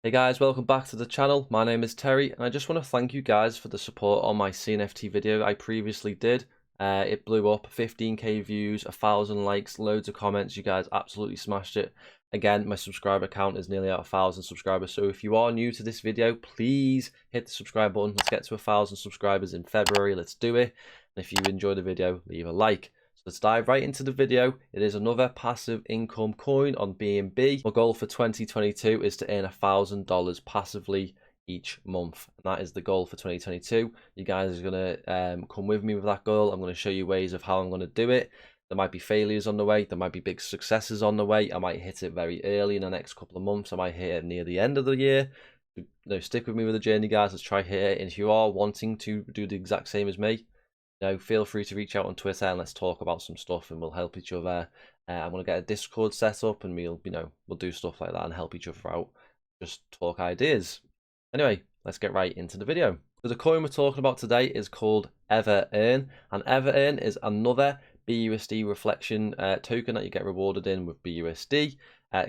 Hey guys, welcome back to the channel. My name is Terry and I just want to thank you guys for the support on my CNFT video I previously did. It blew up, 15k views, 1,000 likes, loads of comments. You guys absolutely smashed it. Again, my subscriber count is nearly at 1,000 subscribers, so if you are new to this video, please hit the subscribe button. Let's get to 1,000 subscribers in February. Let's do it. And if you enjoyed the video, leave a like. Let's dive right into the video. It is another passive income coin on BNB. My goal for 2022 is to earn $1,000 passively each month. And that is the goal for 2022. You guys are going to come with me with that goal. I'm going to show you ways of how I'm going to do it. There might be failures on the way. There might be big successes on the way. I might hit it very early in the next couple of months. I might hit it near the end of the year. Stick with me with the journey, guys. Let's try hit it. And if you are wanting to do the exact same as me, feel free to reach out on Twitter and let's talk about some stuff and we'll help each other. I'm going to get a Discord set up and we'll do stuff like that and help each other out. Just talk ideas. Anyway, let's get right into the video. So the coin we're talking about today is called EverEarn, and EverEarn is another BUSD reflection token that you get rewarded in with BUSD.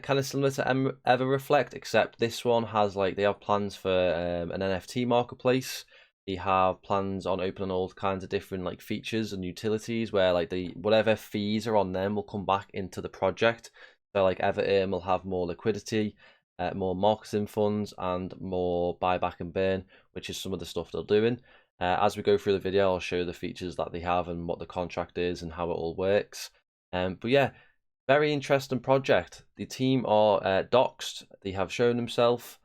Kind of similar to EverReflect, except this one has they have plans for an NFT marketplace. They have plans on opening all kinds of different features and utilities where whatever fees are on them will come back into the project. So EverEarn will have more liquidity, more marketing funds, and more buyback and burn, which is some of the stuff they're doing. As we go through the video, I'll show the features that they have and what the contract is and how it all works. But yeah, very interesting project. The team are doxed. They have shown themselves.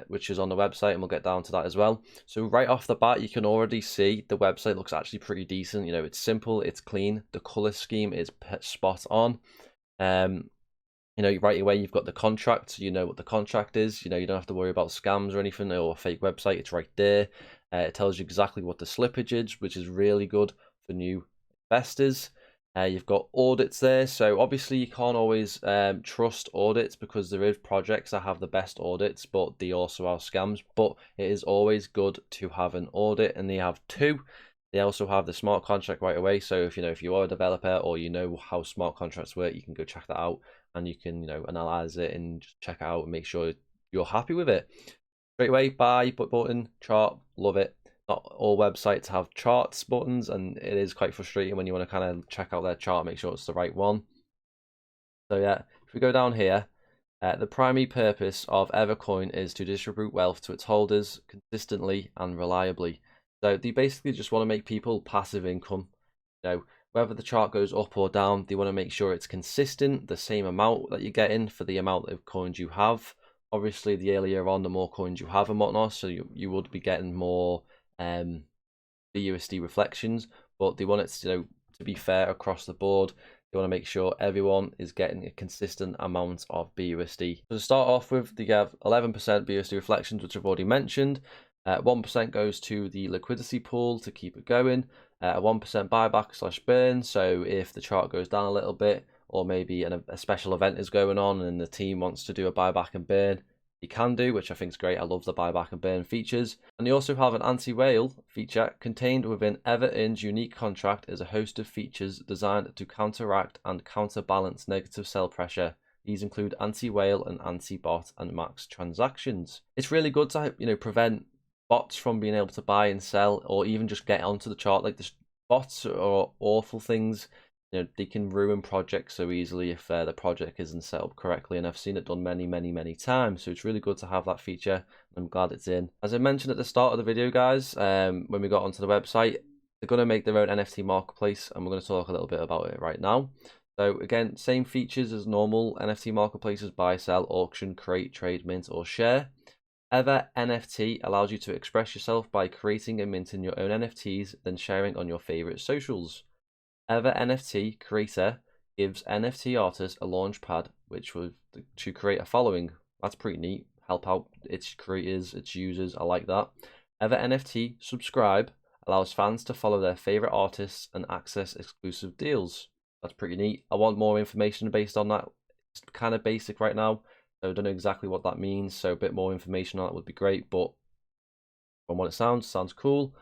Which is on the website, and we'll get down to that as well. So right off the bat, you can already see the website looks actually pretty decent. It's simple, it's clean, the color scheme is spot on. Right away you've got the contract, so you know what the contract is. You don't have to worry about scams or anything or a fake website. It's right there. It tells you exactly what the slippage is, which is really good for new investors. You've got audits there, so obviously you can't always trust audits because there is projects that have the best audits, but they also have scams. But it is always good to have an audit, and they have two. They also have the smart contract right away, so if you are a developer or you know how smart contracts work, you can go check that out and you can analyze it and just check it out and make sure you're happy with it. Straight away, buy button, chart, love it. Not all websites have charts buttons, and it is quite frustrating when you want to kind of check out their chart, make sure it's the right one. So yeah, if we go down here, the primary purpose of Evercoin is to distribute wealth to its holders consistently and reliably. So they basically just want to make people passive income. Whether the chart goes up or down, they want to make sure it's consistent, the same amount that you're getting for the amount of coins you have. Obviously, the earlier on, the more coins you have and whatnot, so you would be getting more BUSD reflections, but they want it to be fair across the board. They want to make sure everyone is getting a consistent amount of BUSD. So to start off with, they have 11% BUSD reflections, which I've already mentioned. 1% goes to the liquidity pool to keep it going. 1% buyback / burn. So if the chart goes down a little bit, or maybe a special event is going on and the team wants to do a buyback and burn, you can do, which I think is great. I love the buyback and burn features. And they also have an anti-whale feature contained within EverEarn's unique contract is a host of features designed to counteract and counterbalance negative sell pressure. These include anti-whale and anti-bot and max transactions. It's really good to prevent bots from being able to buy and sell or even just get onto the chart. The bots are awful things. They can ruin projects so easily if the project isn't set up correctly, and I've seen it done many times. So it's really good to have that feature. I'm glad it's in. As I mentioned at the start of the video, guys, when we got onto the website, they're going to make their own NFT marketplace, and we're going to talk a little bit about it right now. So again, same features as normal NFT marketplaces: buy, sell, auction, create, trade, mint, or share. EverNFT allows you to express yourself by creating and minting your own NFTs, then sharing on your favorite socials. EverNFT creator gives NFT artists a launch pad to create a following. That's pretty neat. Help out its creators, its users. I like that. EverNFT subscribe allows fans to follow their favorite artists and access exclusive deals. That's pretty neat. I want more information based on that. It's kind of basic right now, so I don't know exactly what that means. So a bit more information on that would be great, but from what it sounds cool.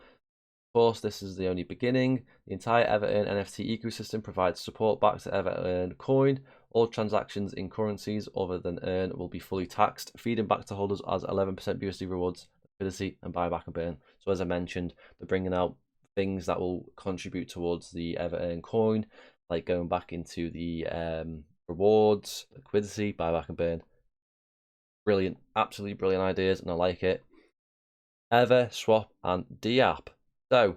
Of course, this is the only beginning. The entire EverEarn NFT ecosystem provides support back to EverEarn coin. All transactions in currencies other than earn will be fully taxed, feeding back to holders as 11% BUSD rewards, liquidity, and buyback and burn. So as I mentioned, they're bringing out things that will contribute towards the EverEarn coin, like going back into the rewards, liquidity, buyback and burn. Brilliant, absolutely brilliant ideas, and I like it. EverSwap and dApp. So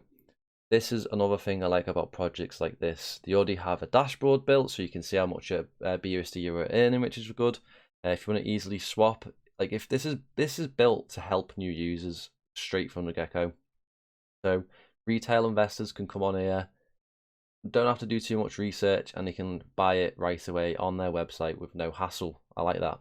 this is another thing I like about projects like this. They already have a dashboard built, so you can see how much BUSD you're earning, which is good. If you want to easily swap, like if this is built to help new users straight from the get-go. So retail investors can come on here, don't have to do too much research, and they can buy it right away on their website with no hassle. I like that.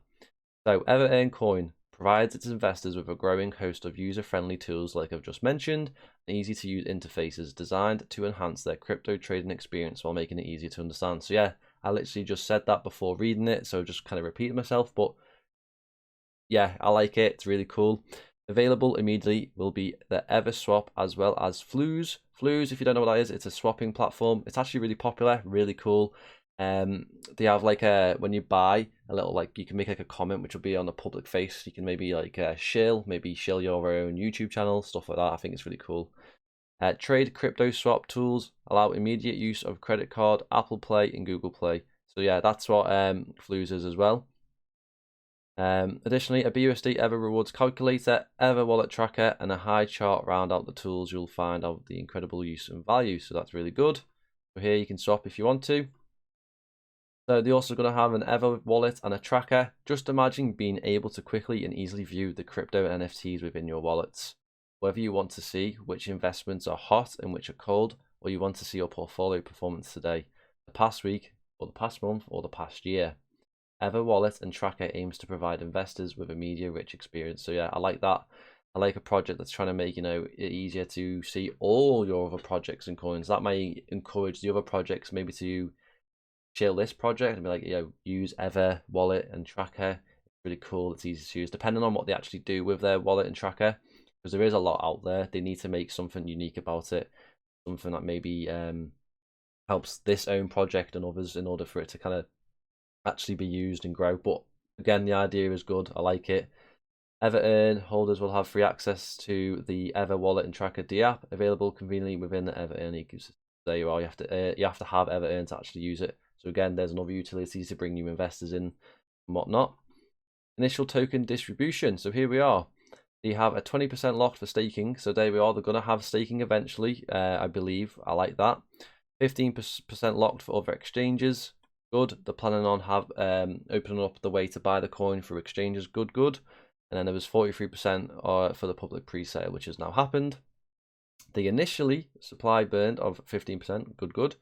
So EverEarn coin provides its investors with a growing host of user-friendly tools like I've just mentioned, and easy-to-use interfaces designed to enhance their crypto trading experience while making it easier to understand. So yeah, I literally just said that before reading it, so just kind of repeating myself, but yeah, I like it. It's really cool. Available immediately will be the EverSwap as well as Flues. Flues, if you don't know what that is, it's a swapping platform. It's actually really popular, really cool. They have like when you buy a little, like you can make like a comment which will be on a public face. You can maybe like shill your own YouTube channel, stuff like that. I think it's really cool. Trade crypto swap tools allow immediate use of credit card, Apple Pay, and Google Play. So yeah, that's what Flues is as well. Additionally, a BUSD Ever Rewards calculator, EverWallet Tracker, and a high chart round out the tools. You'll find out the incredible use and value, so that's really good. So here you can swap if you want to. So they're also going to have an EverWallet and a tracker. Just imagine being able to quickly and easily view the crypto NFTs within your wallets. Whether you want to see which investments are hot and which are cold, or you want to see your portfolio performance today, the past week, or the past month, or the past year. EverWallet and Tracker aims to provide investors with a media-rich experience. So yeah, I like that. I like a project that's trying to make, it easier to see all your other projects and coins. That may encourage the other projects maybe to chill this project and be like, use EverWallet and Tracker. It's really cool. It's easy to use, depending on what they actually do with their wallet and Tracker, because there is a lot out there. They need to make something unique about it, something that maybe helps this own project and others in order for it to kind of actually be used and grow. But again, the idea is good. I like it. EverEarn holders will have free access to the EverWallet and Tracker dApp, available conveniently within the EverEarn ecosystem. There you are. You have to have EverEarn to actually use it. So again, there's another utility to bring new investors in and whatnot. Initial token distribution. So here we are. They have a 20% locked for staking. So there we are. They're going to have staking eventually, I believe. I like that. 15% locked for other exchanges. Good. They're planning on opening up the way to buy the coin through exchanges. Good. And then there was 43% for the public pre-sale, which has now happened. The initially supply burned of 15%. Good.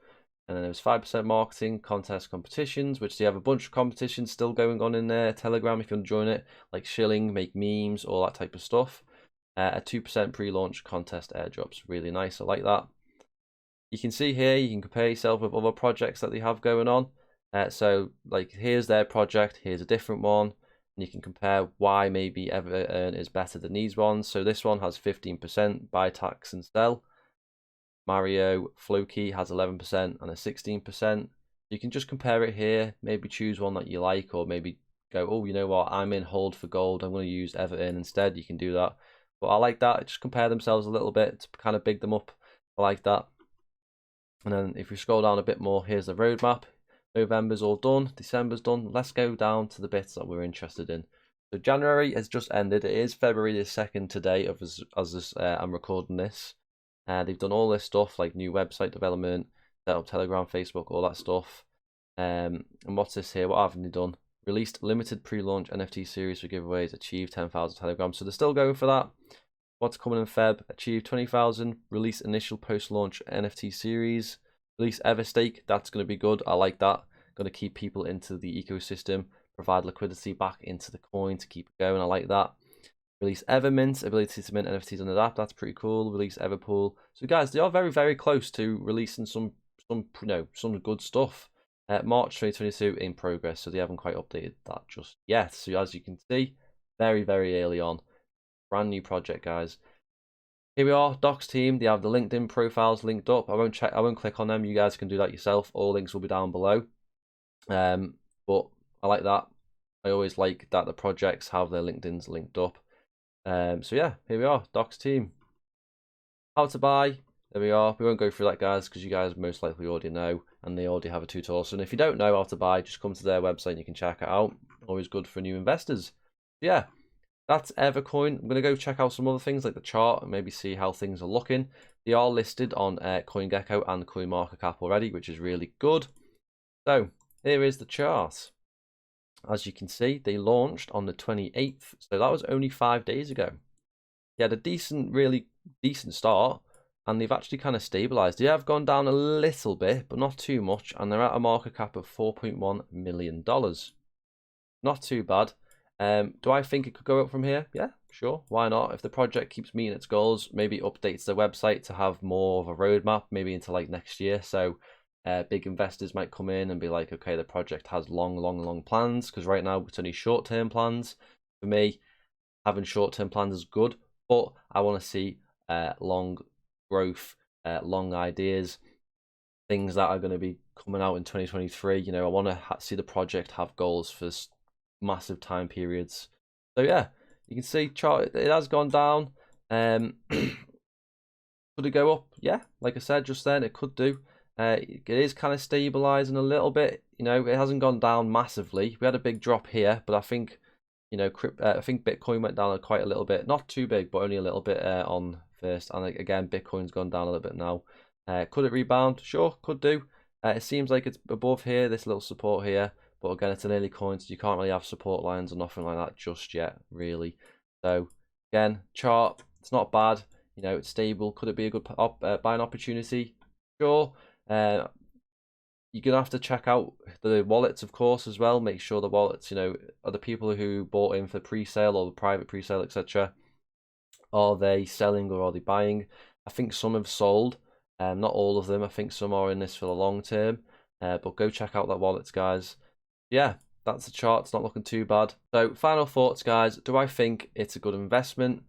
And then there was 5% marketing, contest, competitions, which they have a bunch of competitions still going on in their Telegram if you want to join it, like shilling, make memes, all that type of stuff. A 2% pre-launch contest airdrops. Really nice. I like that. You can see here, you can compare yourself with other projects that they have going on. So like here's their project, here's a different one, and you can compare why maybe EverEarn is better than these ones. So this one has 15% buy, tax, and sell. Mario Floki has 11% and a 16%. You can just compare it here, maybe choose one that you like, or maybe go, oh, you know what, I'm in hold for gold, I'm going to use EverEarn instead. You can do that. But I like that, just compare themselves a little bit to kind of big them up. I like that. And then if we scroll down a bit more, here's the roadmap. November's all done, December's done. Let's go down to the bits that we're interested in. So January has just ended. It is February the 2nd today, as I'm recording this. They've done all this stuff like new website development, set up Telegram, Facebook, all that stuff. And what's this here? What haven't they done? Released limited pre-launch NFT series for giveaways. Achieved 10,000 Telegram. So they're still going for that. What's coming in Feb? Achieved 20,000. Release initial post-launch NFT series. Release Everstake. That's going to be good. I like that. Going to keep people into the ecosystem. Provide liquidity back into the coin to keep it going. I like that. Release Evermint. Ability to mint NFTs on the app. That's pretty cool. Release Everpool. So guys, they are very, very close to releasing some good stuff. March 2022 in progress. So they haven't quite updated that just yet. So as you can see, very, very early on. Brand new project, guys. Here we are, Docs team. They have the LinkedIn profiles linked up. I won't click on them. You guys can do that yourself. All links will be down below. But but I like that. I always like that the projects have their LinkedIn's linked up. So yeah, here we are, Docs team. How to buy, there we are. We won't go through that, guys, because you guys most likely already know, and they already have a tutorial. So if you don't know how to buy, just come to their website and you can check it out. Always good for new investors. Yeah, that's Evercoin. I'm going to go check out some other things like the chart and maybe see how things are looking. They are listed on CoinGecko and CoinMarketCap already, which is really good. So here is the chart. As you can see, they launched on the 28th, so that was only 5 days ago. They had a really decent start, and they've actually kind of stabilized. They have gone down a little bit, but not too much, and they're at a market cap of $4.1 million. Not too bad. Do I think it could go up from here? Yeah, sure. Why not? If the project keeps meeting its goals, maybe updates the website to have more of a roadmap, maybe into like next year. So big investors might come in and be like, okay, the project has long plans, because right now it's only short-term plans. For me, having short-term plans is good, but I want to see long growth, long ideas, things that are going to be coming out in 2023. You know, I want to see the project have goals for massive time periods. So yeah, you can see chart, it has gone down. Could it go up? Yeah, like I said just then, it could do. It is kind of stabilizing a little bit. You know, it hasn't gone down massively. We had a big drop here, but I think, you know, I think Bitcoin went down quite a little bit. Not too big, but only a little bit on first. And again, Bitcoin's gone down a little bit now. Could it rebound? Sure, could do. It seems like it's above here, this little support here. But again, it's an early coin, so you can't really have support lines or nothing like that just yet, really. So again, chart, it's not bad. You know, it's stable. Could it be a good buying opportunity? Sure. You're gonna have to check out the wallets, of course, as well. Make sure the wallets, you know, are the people who bought in for pre-sale or the private pre-sale, etc. Are they selling or are they buying? I think some have sold, not all of them. I think some are in this for the long term. But go check out that wallets, guys. Yeah, that's the chart. It's not looking too bad. So final thoughts, guys. Do I think it's a good investment?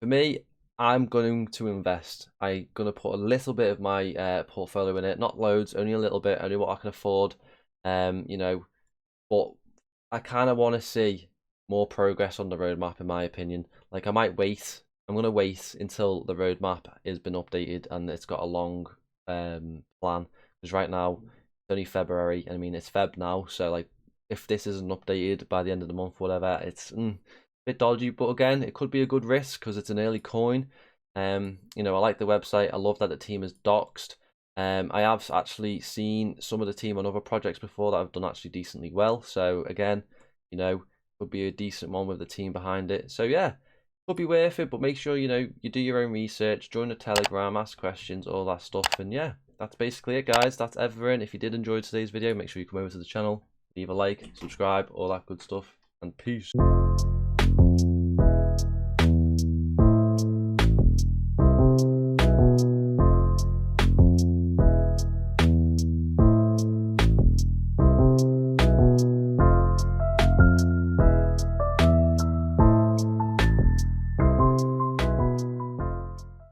For me, I'm going to invest. I'm going to put a little bit of my portfolio in it. Not loads, only a little bit, only what I can afford. You know, but I kind of want to see more progress on the roadmap, in my opinion. Like, I might wait. I'm going to wait until the roadmap has been updated and it's got a long plan. Because right now, it's only February. I mean, it's Feb now. So, like, if this isn't updated by the end of the month, whatever, it's a bit dodgy. But again, it could be a good risk because it's an early coin. You know, I like the website. I love that the team is doxed. I have actually seen some of the team on other projects before that have done actually decently well. So again, you know, could be a decent one with the team behind it. So yeah, could be worth it, but make sure, you know, you do your own research, join the Telegram, ask questions, all that stuff. And yeah, that's basically it, guys. That's EverEarn. If you did enjoy today's video, make sure you come over to the channel, leave a like, subscribe, all that good stuff, and peace.